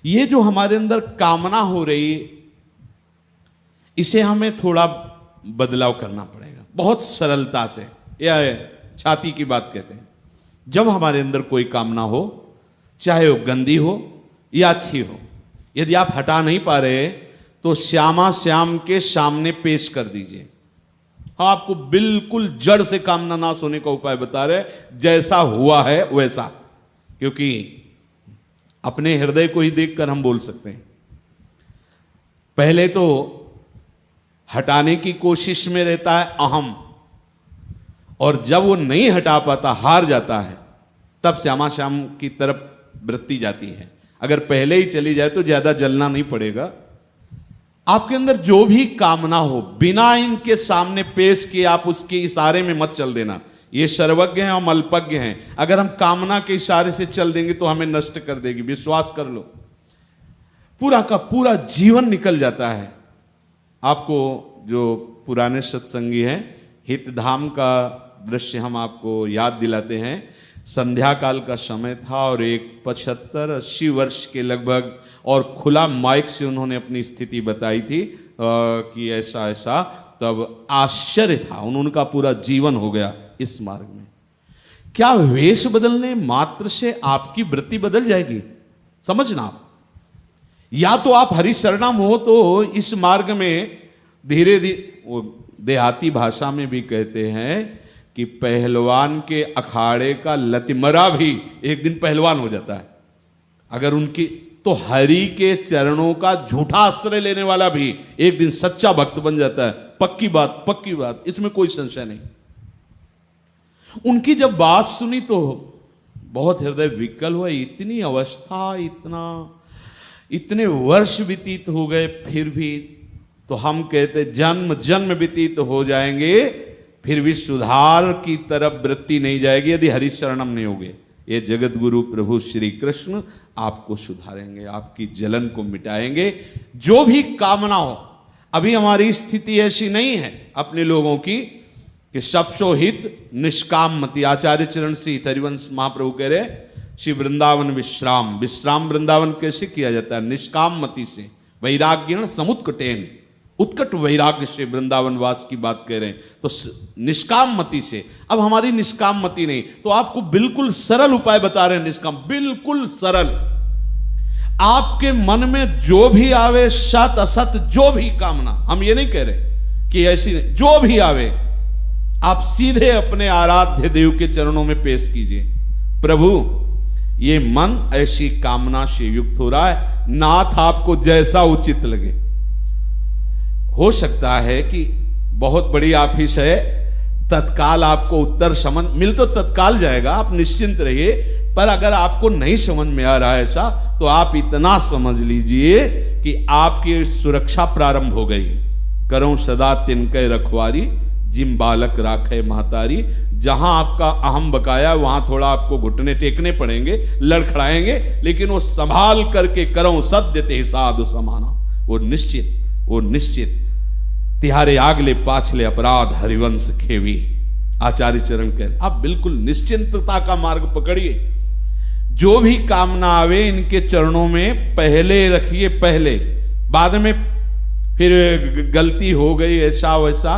ये जो हमारे अंदर कामना हो रही, इसे हमें थोड़ा बदलाव करना पड़ेगा बहुत सरलता से। यह छाती की बात कहते हैं। जब हमारे अंदर कोई कामना हो, चाहे वो गंदी हो या अच्छी हो, यदि आप हटा नहीं पा रहे तो श्यामा श्याम के सामने पेश कर दीजिए। हम आपको बिल्कुल जड़ से कामना नाश होने का उपाय बता रहे, जैसा हुआ है वैसा, क्योंकि अपने हृदय को ही देखकर हम बोल सकते हैं। पहले तो हटाने की कोशिश में रहता है अहम, और जब वो नहीं हटा पाता, हार जाता है, तब श्यामा श्याम की तरफ वृत्ति जाती है। अगर पहले ही चली जाए तो ज्यादा जलना नहीं पड़ेगा। आपके अंदर जो भी कामना हो, बिना इनके सामने पेश किए आप उसके इशारे में मत चल देना। ये सर्वज्ञ हैं, हम अल्पज्ञ हैं। अगर हम कामना के इशारे से चल देंगे तो हमें नष्ट कर देगी, विश्वास कर लो। पूरा का पूरा जीवन निकल जाता है। आपको जो पुराने सत्संगी हैं, हितधाम का दृश्य हम आपको याद दिलाते हैं। संध्या काल का समय था और एक 75-80 वर्ष के लगभग, और खुला माइक से उन्होंने अपनी स्थिति बताई थी कि ऐसा ऐसा। तब आश्चर्य था, उनका पूरा जीवन हो गया इस मार्ग में। क्या वेश बदलने मात्र से आपकी वृत्ति बदल जाएगी? समझना आप, या तो आप हरिशरणम हो तो इस मार्ग में धीरे धीरे, वो देहाती भाषा में भी कहते हैं कि पहलवान के अखाड़े का लतिमरा भी एक दिन पहलवान हो जाता है अगर उनकी, तो हरि के चरणों का झूठा आश्रय लेने वाला भी एक दिन सच्चा भक्त बन जाता है। पक्की बात, पक्की बात, इसमें कोई संशय नहीं। उनकी जब बात सुनी तो बहुत हृदय विकल हुआ। इतनी अवस्था, इतने वर्ष व्यतीत हो गए, फिर भी तो हम कहते जन्म जन्म व्यतीत हो जाएंगे, फिर भी सुधार की तरफ वृत्ति नहीं जाएगी यदि हरिशरणम नहीं होगे। ये जगत गुरु प्रभु श्री कृष्ण आपको सुधारेंगे, आपकी जलन को मिटाएंगे। जो भी कामना हो, अभी हमारी स्थिति ऐसी नहीं है अपने लोगों की कि सबसो हित निष्काम मति। आचार्य चरण श्री हरिवंश महाप्रभु कह रहे, श्री वृंदावन विश्राम, विश्राम वृंदावन कैसे किया जाता है? निष्काम मति से, वैराग्यण समुत्कटेन, उत्कट वैराग्य से वृंदावन वास की बात कह रहे हैं, तो निष्काम मति से। अब हमारी निष्काम मति नहीं, तो आपको बिल्कुल सरल उपाय बता रहे हैं। निष्काम, बिल्कुल सरल। आपके मन में जो भी आवे, सत असत जो भी कामना, हम ये नहीं कह रहे कि ऐसी नहीं, जो भी आवे आप सीधे अपने आराध्य देव के चरणों में पेश कीजिए। प्रभु, ये मन ऐसी कामना से युक्त हो रहा है, नाथ आपको जैसा उचित लगे। हो सकता है कि बहुत बड़ी ऑफिस है, तत्काल आपको उत्तर समझ मिल तो तत्काल जाएगा, आप निश्चिंत रहिए। पर अगर आपको नहीं समझ में आ रहा है ऐसा, तो आप इतना समझ लीजिए कि आपकी सुरक्षा प्रारंभ हो गई। करो सदा तिनके रखवारी, जिम बालक राखे महतारी। जहां आपका अहम बकाया, वहां थोड़ा आपको घुटने टेकने पड़ेंगे, लड़खड़ाएंगे, लेकिन वो संभाल करके करो सद्य ते साधु समाना। वो निश्चित तिहारे आगले पाछले अपराध हरिवंश खेवी। आचार्य चरण कह रहे, आप बिल्कुल निश्चिंतता का मार्ग पकड़िए। जो भी कामना आवे इनके चरणों में पहले रखिए, पहले। बाद में फिर गलती हो गई ऐसा वैसा,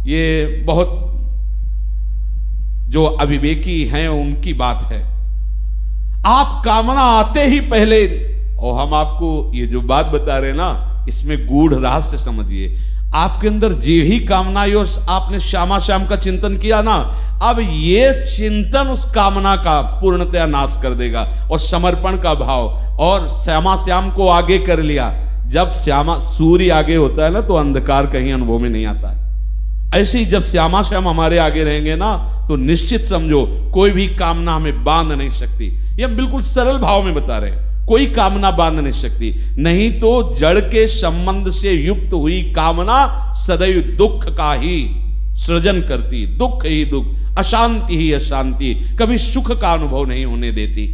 ये बहुत जो अविवेकी हैं उनकी बात है। आप कामना आते ही पहले, और हम आपको ये जो बात बता रहे हैं ना, इसमें गूढ़ रहस्य समझिए। आपके अंदर जे ही कामना यो, आपने श्यामा श्याम का चिंतन किया ना, अब ये चिंतन उस कामना का पूर्णतया नाश कर देगा, और समर्पण का भाव, और श्यामा श्याम को आगे कर लिया। जब श्यामा सूर्य आगे होता है ना, तो अंधकार कहीं अनुभव में नहीं आता है। ऐसे ही जब श्यामा श्याम हमारे आगे रहेंगे ना, तो निश्चित समझो कोई भी कामना हमें बांध नहीं सकती। ये हम बिल्कुल सरल भाव में बता रहे हैं, कोई कामना बांध नहीं सकती। नहीं तो जड़ के संबंध से युक्त हुई कामना सदैव दुख का ही सृजन करती, दुख ही दुख, अशांति ही अशांति, कभी सुख का अनुभव नहीं होने देती।